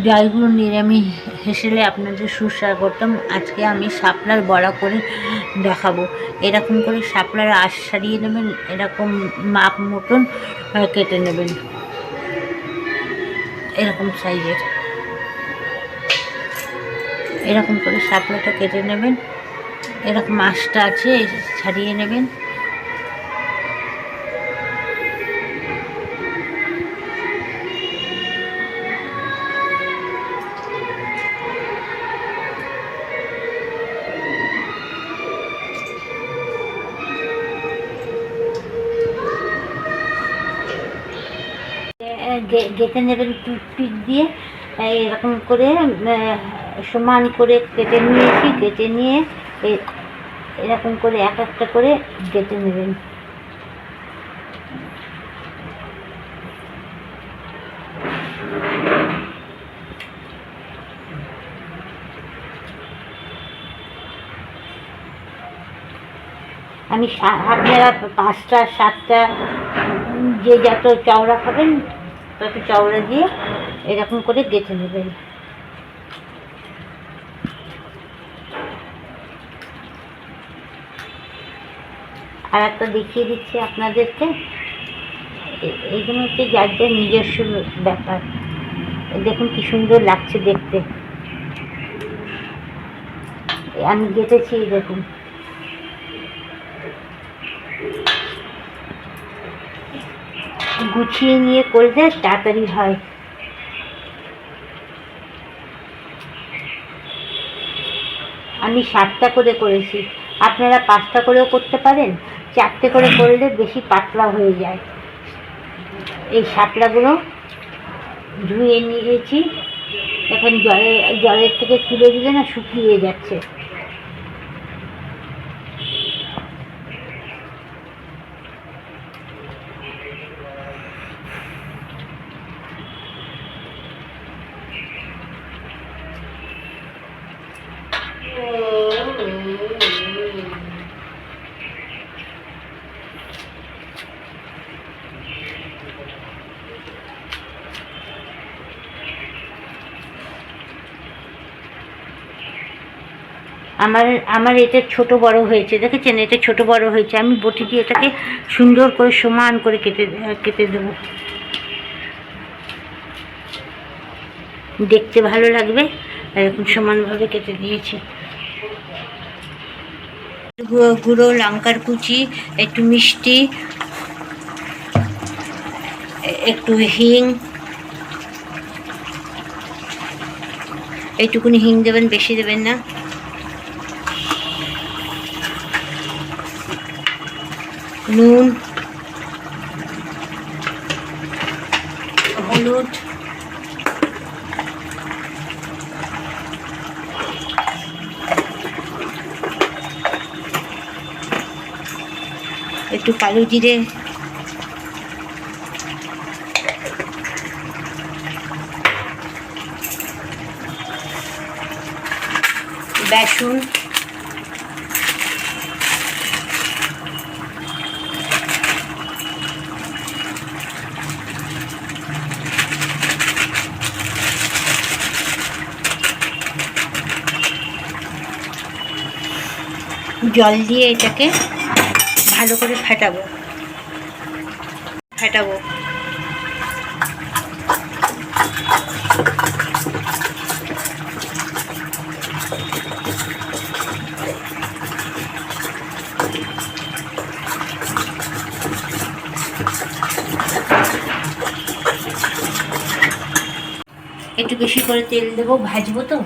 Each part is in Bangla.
জয়গুরু নিরামিষ হেসেলে আপনাদের সুস্বাগতম। আজকে আমি শাপলার বড়া করে দেখাবো। এরকম করে শাপলার আঁশ সারিয়ে নেবেন, এরকম মাপ মতন কেটে নেবেন, এরকম সাইজের। এরকম করে শাপলাটা কেটে নেবেন, এরকম আঁশটা আছে ছাড়িয়ে নেবেন। গেঁথে নেবেন টুথপিক দিয়ে, এরকম করে সমান করে কেটে নিয়েছি। কেটে নিয়ে এরকম করে এক একটা করে গেঁথে নেবেন। আমি আপনারা 5টা 7টা যে যত চওড়া খাবেন তত চওড়া দিয়ে এরকম করে গেঁথে নেবেন। আর একটা দেখিয়ে দিচ্ছি আপনাদেরকে। এইগুলো হচ্ছে যার যার নিজস্ব ব্যাপার। দেখুন কি সুন্দর লাগছে দেখতে। আমি গেঁথেছি, দেখুন। গুছিয়ে নিয়ে করলে তাড়াতাড়ি হয়। আমি 7টা করে করেছি, আপনারা 5টা করেও করতে পারেন। 4টে করে করলে বেশি পাতলা হয়ে যায়। এই শাপলাগুলো ধুয়ে নিয়েছি, এখন জলের থেকে তুলে দিলে না শুকিয়ে যাচ্ছে। আমার এটা ছোট বড় হয়েছে, দেখেছেন? এটা ছোট বড় হয়েছে। আমি বটি দিয়ে এটাকে সুন্দর করে সমান করে কেটে দেবো, দেখতে ভালো লাগবে। এরকম সমানভাবে কেটে দিয়েছি। গুঁড়ো লঙ্কার কুচি, একটু মিষ্টি, একটু হিং, এইটুকুনি হিং দেবেন, বেশি দেবেন না। নুন, হলুদ, একটু কালো জিরে, বেসন, জল দিয়ে এটাকে ভালো করে ফেটাবো। একটু বেশি করে তেল দেবো, ভাজবো তো।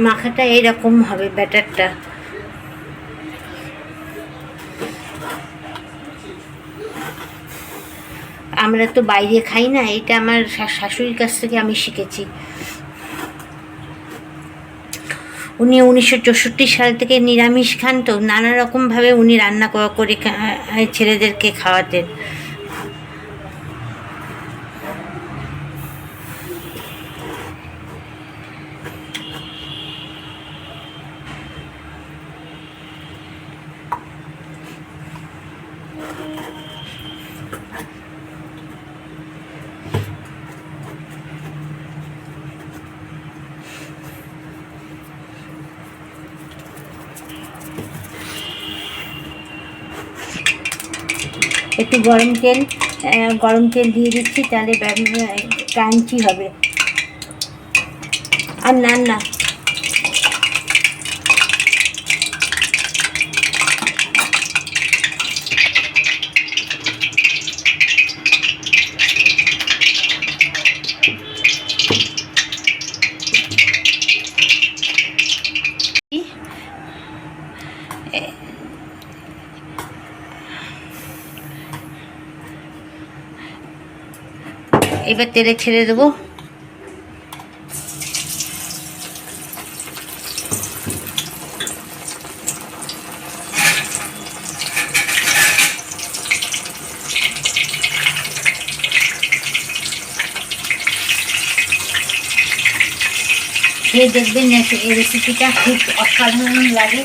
মাখাটা এইরকম হবে, ব্যাটারটা। আমরা তো বাইরে খাই না, এটা আমার শাশুড়ির কাছ থেকে আমি শিখেছি। উনি 1964 সাল থেকে নিরামিষ খান, তো নানা রকমভাবে উনি রান্না করে ছেলেদেরকে খাওয়াতেন। একটু গরম তেল দিয়ে দিচ্ছি, তাহলে ক্রাঞ্চি হবে। আর না এবার তেলে ছেড়ে দেবো। খেয়ে দেখবেন এই রেসিপিটা খুব অসাধারণ লাগে।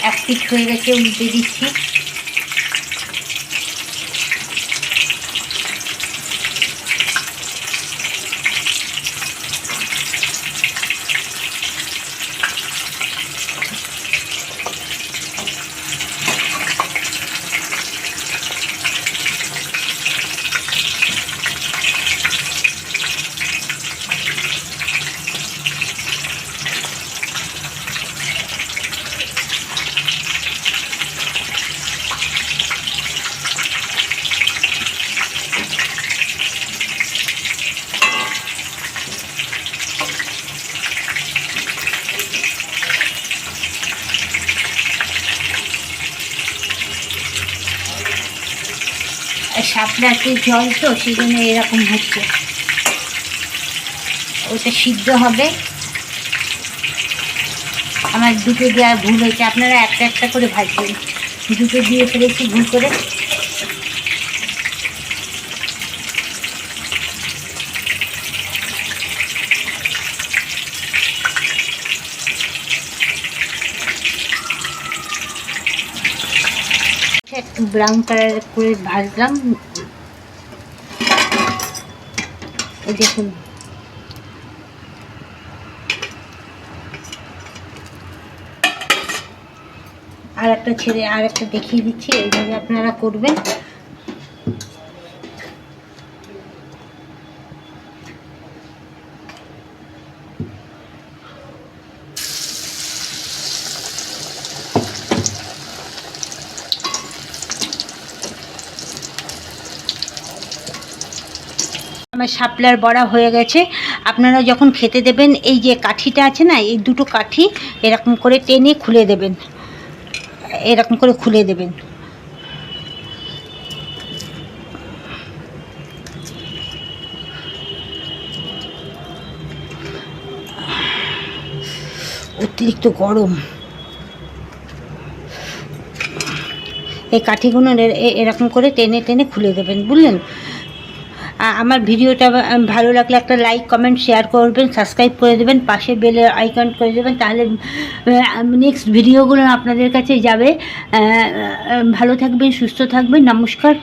এক পিঠ হয়ে গেছে, উল্টে দিচ্ছি। শাপলাতে জল তো, সেই জন্য এরকম হচ্ছে। ওটা সিদ্ধ হবে। আমার দুটো দেওয়া ভুল হয়েছে, আপনারা একটা একটা করে ভাজবেন। দুটো দিয়ে ফেলেছি ভুল করে। একটু ব্রাউন কালার করে ভাজলাম। এই দেখুন, আর একটা ছেড়ে আর একটা দেখিয়ে দিচ্ছি, এইভাবে আপনারা করবেন। আমার শাপলার বড়া হয়ে গেছে। আপনারা যখন খেতে দেবেন, এই যে কাঠিটা আছে না, এই দুটো কাঠি এরকম করে টেনে খুলে দেবেন, এরকম করে খুলে দেবেন। অতিরিক্ত গরম। এই কাঠিগুলো এরকম করে টেনে টেনে খুলে দেবেন, বুঝলেন? আমার ভিডিওটা ভালো লাগলে একটা লাইক, কমেন্ট, শেয়ার করবেন, সাবস্ক্রাইব করে দেবেন, পাশে বেল আইকন করে দেবেন, তাহলে নেক্সট ভিডিওগুলো আপনাদের কাছে যাবে। ভালো থাকবেন, সুস্থ থাকবেন, নমস্কার।